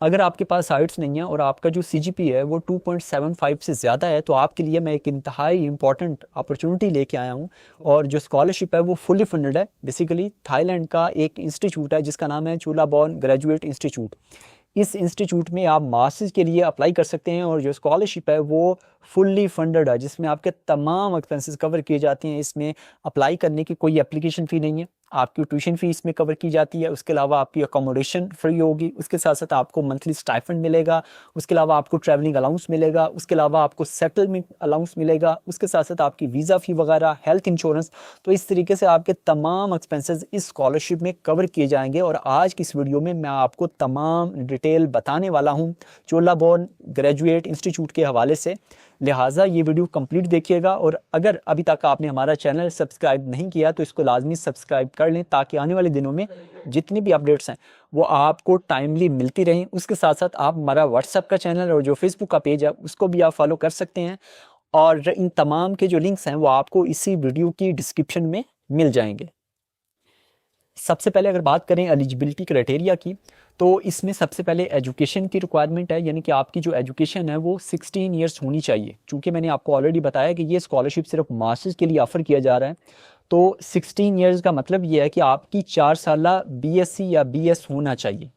अगर आपके पास आइट्स नहीं है और आपका जो सीजीपी है वो 2.75 से ज़्यादा है तो आपके लिए मैं एक इंतहाई इंपॉर्टेंट अपॉर्चुनिटी लेके आया हूँ। और जो स्कॉलरशिप है वो फुली फंडेड है। बेसिकली थाईलैंड का एक इंस्टीट्यूट है जिसका नाम है चुलाबॉर्न ग्रेजुएट इंस्टीट्यूट। इस इंस्टीट्यूट में आप मास्टर्स के लिए अप्लाई कर सकते हैं और जो स्कॉलरशिप है वो फुल्ली फंडेड है, जिसमें आपके तमाम एक्सपेंसेस कवर किए जाते हैं। इसमें अप्लाई करने की कोई एप्लीकेशन फ़ी नहीं है, आपकी ट्यूशन फी इसमें कवर की जाती है। उसके अलावा आपकी अकोमोडेशन फ्री होगी, उसके साथ साथ आपको मंथली स्टाइपेंड मिलेगा, उसके अलावा आपको ट्रैवलिंग अलाउंस मिलेगा, उसके अलावा आपको सेटलमेंट अलाउंस मिलेगा, उसके साथ साथ आपकी वीज़ा फ़ी वगैरह, हेल्थ इंश्योरेंस। तो इस तरीके से आपके तमाम एक्सपेंसेस इस स्कॉलरशिप में कवर किए जाएंगे और आज की इस वीडियो में मैं आपको तमाम डिटेल बताने वाला हूँ चोलाबॉर्न ग्रेजुएट इंस्टीट्यूट के हवाले से। लिहाजा ये वीडियो कंप्लीट देखिएगा और अगर अभी तक आपने हमारा चैनल सब्सक्राइब नहीं किया तो इसको लाजमी सब्सक्राइब कर लें ताकि आने वाले दिनों में जितनी भी अपडेट्स हैं वो आपको टाइमली मिलती रहें। उसके साथ साथ आप हमारा व्हाट्सएप का चैनल और जो फेसबुक का पेज है उसको भी आप फॉलो कर सकते हैं और इन तमाम के जो लिंक्स हैं वो आपको इसी वीडियो की डिस्क्रिप्शन में मिल जाएंगे। सबसे पहले अगर बात करें एलिजिबिलिटी क्राइटेरिया की तो इसमें सबसे पहले एजुकेशन की रिक्वायरमेंट है, यानी कि आपकी जो एजुकेशन है वो 16 ईयर्स होनी चाहिए। चूँकि मैंने आपको ऑलरेडी बताया कि ये स्कॉलरशिप सिर्फ मास्टर्स के लिए ऑफ़र किया जा रहा है, तो 16 ईयर्स का मतलब ये है कि आपकी 4 साला बीएससी या बीएस होना चाहिए।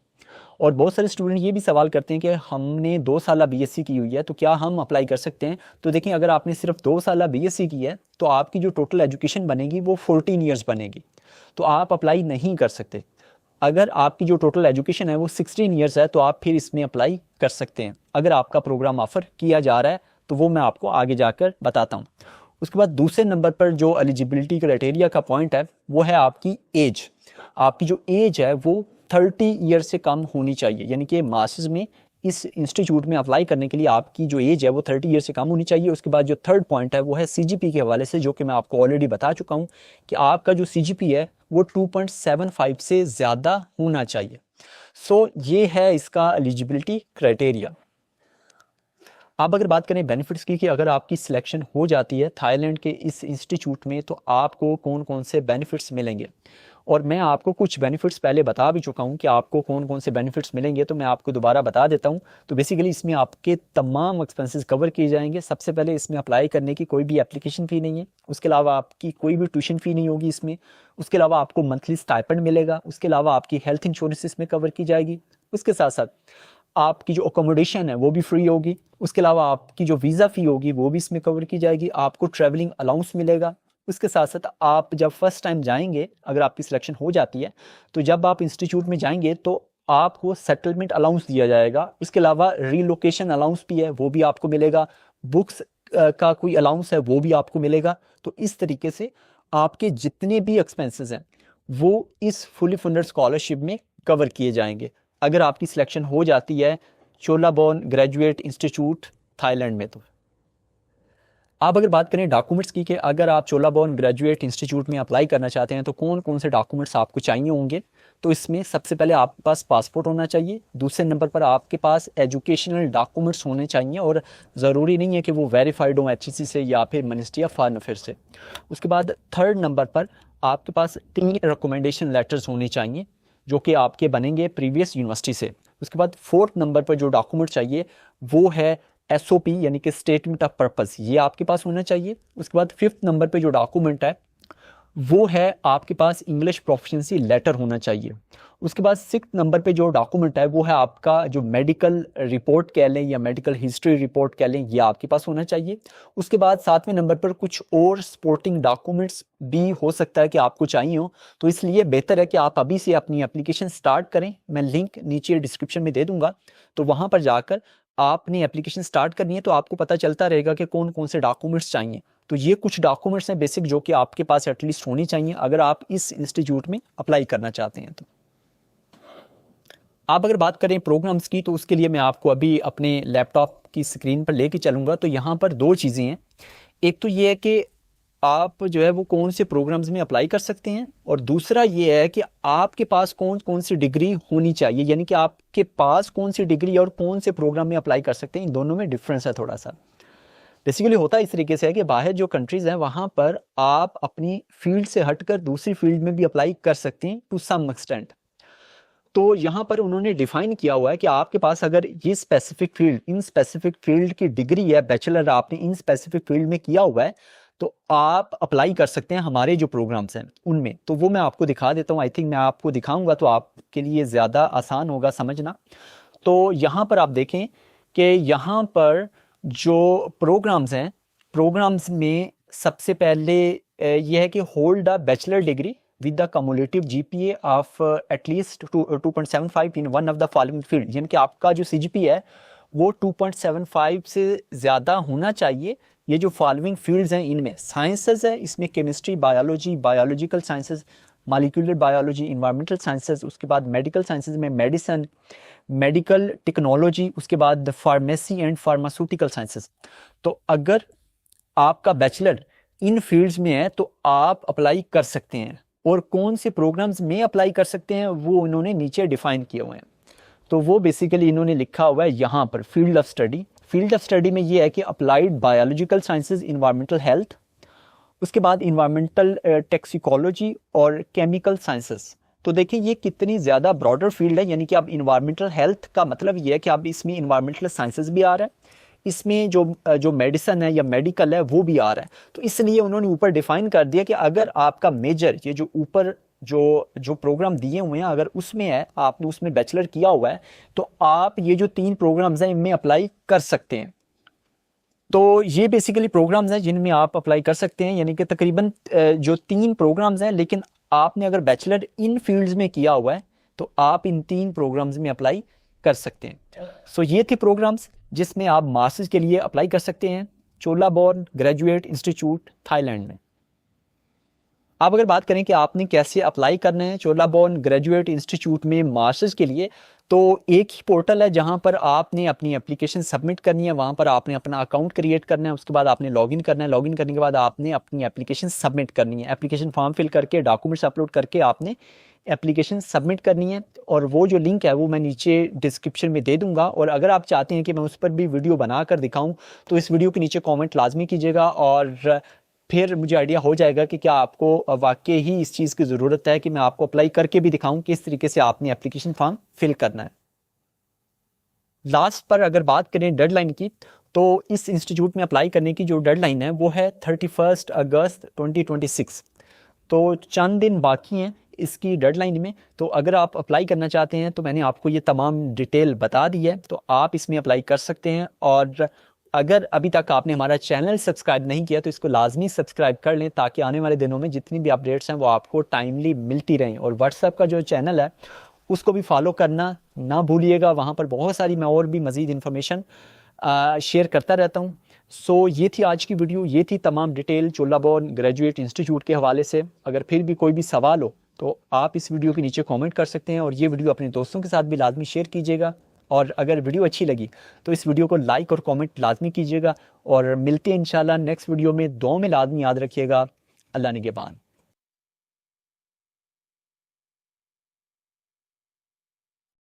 और बहुत सारे स्टूडेंट ये भी सवाल करते हैं कि हमने 2 साल बीएससी की हुई है तो क्या हम अप्लाई कर सकते हैं। तो देखिए, अगर आपने सिर्फ 2 साल बीएससी की है तो आपकी जो टोटल एजुकेशन बनेगी वो 14 ईयर्स बनेगी, तो आप अप्लाई नहीं कर सकते। अगर आपकी जो टोटल एजुकेशन है वो 16 ईयर्स है तो आप फिर इसमें अप्लाई कर सकते हैं। अगर आपका प्रोग्राम ऑफर किया जा रहा है तो वो मैं आपको आगे जाकर बताता हूँ। उसके बाद दूसरे नंबर पर जो एलिजिबिलिटी क्राइटेरिया का पॉइंट है वो है आपकी एज। आपकी जो एज है वो 30 ईयर से कम होनी चाहिए, यानी कि मास्टर्स में इस इंस्टीट्यूट में अप्लाई करने के लिए आपकी जो एज है वो 30 ईयर से कम होनी चाहिए। उसके बाद जो थर्ड पॉइंट है वो है सीजीपी के हवाले से, जो कि मैं आपको ऑलरेडी बता चुका हूँ कि आपका जो सीजीपी है वो 2.75 से ज़्यादा होना चाहिए। सो ये है इसका एलिजिबिलिटी क्राइटेरिया। आप अगर बात करें बेनिफिट्स की कि अगर आपकी सिलेक्शन हो जाती है थाईलैंड के इस इंस्टीट्यूट में तो आपको कौन कौन से बेनिफिट्स मिलेंगे, और मैं आपको कुछ बेनिफिट्स पहले बता भी चुका हूं कि आपको कौन कौन से बेनिफिट्स मिलेंगे, तो मैं आपको दोबारा बता देता हूं। तो बेसिकली इसमें आपके तमाम एक्सपेंसेस कवर किए जाएंगे। सबसे पहले इसमें अप्लाई करने की कोई भी एप्लीकेशन फ़ी नहीं है, उसके अलावा आपकी कोई भी ट्यूशन फ़ी नहीं होगी इसमें। उसके अलावा आपको मंथली स्टाइपेंड मिलेगा, उसके अलावा आपकी हेल्थ इंश्योरेंस इसमें कवर की जाएगी। उसके साथ साथ आपकी जो अकोमोडेशन है वो भी फ्री होगी। उसके अलावा आपकी जो वीज़ा फ़ी होगी वो भी इसमें कवर की जाएगी। आपको ट्रैवलिंग अलाउंस मिलेगा। उसके साथ साथ आप जब फर्स्ट टाइम जाएंगे, अगर आपकी सिलेक्शन हो जाती है तो जब आप इंस्टीट्यूट में जाएंगे तो आपको सेटलमेंट अलाउंस दिया जाएगा। इसके अलावा रीलोकेशन अलाउंस भी है वो भी आपको मिलेगा। बुक्स का कोई अलाउंस है वो भी आपको मिलेगा। तो इस तरीके से आपके जितने भी एक्सपेंसेस हैं वो इस फुली फंडेड स्कॉलरशिप में कवर किए जाएंगे अगर आपकी सिलेक्शन हो जाती है चोलाबॉर्न ग्रेजुएट इंस्टीट्यूट थाईलैंड में। तो आप अगर बात करें डॉक्यूमेंट्स की कि अगर आप चोलाबॉर्न ग्रेजुएट इंस्टीट्यूट में अप्लाई करना चाहते हैं तो कौन कौन से डॉक्यूमेंट्स आपको चाहिए होंगे, तो इसमें सबसे पहले आपके पास पासपोर्ट होना चाहिए। दूसरे नंबर पर आपके पास एजुकेशनल डॉक्यूमेंट्स होने चाहिए और ज़रूरी नहीं है कि वो वेरीफाइड हो एचईसी से या फिर मिनिस्ट्री ऑफ फॉरेन अफेयर्स से। उसके बाद थर्ड नंबर पर आपके पास 3 रिकमेंडेशन लेटर्स होने चाहिए जो कि आपके बनेंगे प्रीवियस यूनिवर्सिटी से। उसके बाद फोर्थ नंबर पर जो डॉक्यूमेंट चाहिए वो है एसओपी, यानी कि स्टेटमेंट ऑफ पर्पस, ये आपके पास होना चाहिए। उसके बाद फिफ्थ नंबर पे जो डॉक्यूमेंट है वो है आपके पास इंग्लिश प्रोफिशिएंसी लेटर होना चाहिए। उसके बाद सिक्स नंबर पे जो डॉक्यूमेंट है वो है आपका जो मेडिकल रिपोर्ट कह लें या मेडिकल हिस्ट्री रिपोर्ट कह लें, ये आपके पास होना चाहिए। उसके बाद सातवें नंबर पर कुछ और सपोर्टिंग डॉक्यूमेंट्स भी हो सकता है कि आपको चाहिए हो, तो इसलिए बेहतर है कि आप अभी से अपनी एप्लीकेशन स्टार्ट करें। मैं लिंक नीचे डिस्क्रिप्शन में दे दूंगा, तो वहाँ पर जाकर आपने एप्लीकेशन स्टार्ट करनी है तो आपको पता चलता रहेगा कि कौन कौन से डॉक्यूमेंट्स चाहिए। तो ये कुछ डॉक्यूमेंट्स हैं बेसिक जो कि आपके पास एटलीस्ट होनी चाहिए अगर आप इस इंस्टीट्यूट में अप्लाई करना चाहते हैं। तो आप अगर बात करें प्रोग्राम्स की तो उसके लिए मैं आपको अभी अपने लैपटॉप की स्क्रीन पर लेके चलूँगा। तो यहाँ पर 2 चीज़ें हैं। एक तो ये है कि आप जो है वो कौन से प्रोग्राम्स में अप्लाई कर सकते हैं, और दूसरा ये है कि आपके पास कौन कौन सी डिग्री होनी चाहिए, यानी कि आपके पास कौन सी डिग्री और कौन से प्रोग्राम में अप्लाई कर सकते हैं। इन दोनों में डिफरेंस है थोड़ा सा। बेसिकली होता इस तरीके से है कि बाहर जो कंट्रीज़ हैं वहाँ पर आप अपनी फील्ड से हटकर दूसरी फील्ड में भी अप्लाई कर सकते हैं टू सम एक्सटेंट। तो यहाँ पर उन्होंने डिफाइन किया हुआ है कि आपके पास अगर ये specific field, in specific field की डिग्री है, बैचलर आपने इन स्पेसिफिक फील्ड में किया हुआ है, तो आप अप्लाई कर सकते हैं हमारे जो प्रोग्राम्स हैं उनमें। तो वो मैं आपको दिखा देता हूँ, आई थिंक मैं आपको दिखाऊंगा तो आपके लिए ज़्यादा आसान होगा समझना। तो यहाँ पर आप देखें कि यहाँ पर जो प्रोग्राम्स हैं, प्रोग्राम्स में सबसे पहले ये है कि hold a bachelor degree with the cumulative GPA of at least 2.75 in one of the following field, यानी कि आपका जो CGPA है वो 2.75 से ज़्यादा होना चाहिए। ये जो फॉलोइंग फील्ड्स हैं इनमें साइंसेज है, इसमें chemistry, biology, biological sciences, molecular biology, environmental sciences, उसके बाद मेडिकल साइंसेज में मेडिसिन, मेडिकल टेक्नोलॉजी, उसके बाद फार्मेसी एंड फार्मास्यूटिकल साइंसेज। तो अगर आपका बैचलर इन फील्ड्स में है तो आप अप्लाई कर सकते हैं, और कौन से प्रोग्राम्स में अप्लाई कर सकते हैं वो इन्होंने नीचे डिफाइन किए हुए हैं। तो वो बेसिकली इन्होंने लिखा हुआ है यहाँ पर field of study. Field of study में ये है कि applied biological sciences, environmental health, उसके बाद इन्वायरमेंटल टैक्सिकोलॉजी और केमिकल साइंसेस। तो देखिए ये कितनी ज़्यादा ब्रॉडर फील्ड है, यानी कि अब इन्वायरमेंटल हेल्थ का मतलब ये है कि अब इसमें इन्वायरमेंटल साइंसेज भी आ रहा है, इसमें जो मेडिसिन है या मेडिकल है वो भी आ रहा है। तो इसलिए उन्होंने ऊपर डिफाइन कर दिया कि अगर आपका मेजर, ये जो ऊपर जो प्रोग्राम दिए हुए हैं, अगर उसमें है, आपने उसमें बैचलर किया हुआ है, तो आप ये जो 3 प्रोग्राम्स हैं इनमें अप्लाई कर सकते हैं। तो ये बेसिकली प्रोग्राम्स हैं जिनमें आप अप्लाई कर सकते हैं, यानी कि तकरीबन जो 3 प्रोग्राम्स हैं, लेकिन आपने अगर बैचलर इन फील्ड्स में किया हुआ है तो आप इन 3 प्रोग्राम्स में अप्लाई कर सकते हैं। सो ये थे प्रोग्राम्स जिसमें आप मास्टर्स के लिए अप्लाई कर सकते हैं चोलाबॉर्न ग्रेजुएट इंस्टीट्यूट थाईलैंड में। आप अगर बात करें कि आपने कैसे अप्लाई करना है चोलाबॉर्न ग्रेजुएट इंस्टीट्यूट में मास्टर्स के लिए, तो एक ही पोर्टल है जहां पर आपने अपनी एप्लीकेशन सबमिट करनी है, वहां पर आपने अपना अकाउंट क्रिएट करना है, उसके बाद आपने लॉगिन करना है, लॉगिन करने के बाद आपने अपनी एप्लीकेशन सबमिट करनी है, एप्लीकेशन फॉर्म फिल करके डॉक्यूमेंट्स अपलोड करके आपने एप्लीकेशन सबमिट करनी है। और वो जो लिंक है वो मैं नीचे डिस्क्रिप्शन में दे दूंगा, और अगर आप चाहते हैं कि मैं उस पर भी वीडियो बनाकर दिखाऊं तो इस वीडियो के नीचे कमेंट लाजमी कीजिएगा, और फिर मुझे आइडिया हो जाएगा कि क्या आपको वाकई ही इस चीज़ की ज़रूरत है कि मैं आपको अप्लाई करके भी दिखाऊं किस तरीके से आपने एप्लीकेशन फॉर्म फिल करना है। लास्ट पर अगर बात करें डेडलाइन की, तो इस इंस्टीट्यूट में अप्लाई करने की जो डेडलाइन है वो है 31 अगस्त 2026। तो चंद दिन बाकी हैं इसकी डेडलाइन में। तो अगर आप अप्लाई करना चाहते हैं तो मैंने आपको ये तमाम डिटेल बता दी है, तो आप इसमें अप्लाई कर सकते हैं। और अगर अभी तक आपने हमारा चैनल सब्सक्राइब नहीं किया तो इसको लाजमी सब्सक्राइब कर लें, ताकि आने वाले दिनों में जितनी भी अपडेट्स हैं वो आपको टाइमली मिलती रहें। और व्हाट्सएप का जो चैनल है उसको भी फॉलो करना ना भूलिएगा, वहाँ पर बहुत सारी मैं और भी मज़ीद इन्फॉर्मेशन शेयर करता रहता हूँ। सो ये थी आज की वीडियो, ये थी तमाम डिटेल चोलाबॉर्न ग्रेजुएट इंस्टीट्यूट के हवाले से। अगर फिर भी कोई भी सवाल हो तो आप इस वीडियो के नीचे कमेंट कर सकते हैं, और ये वीडियो अपने दोस्तों के साथ भी लाजमी शेयर कीजिएगा। और अगर वीडियो अच्छी लगी तो इस वीडियो को लाइक और कमेंट लाजमी कीजिएगा, और मिलते हैं इंशाल्लाह नेक्स्ट वीडियो में। दुआ में लाजमी याद रखिएगा। अल्लाह निगहबान।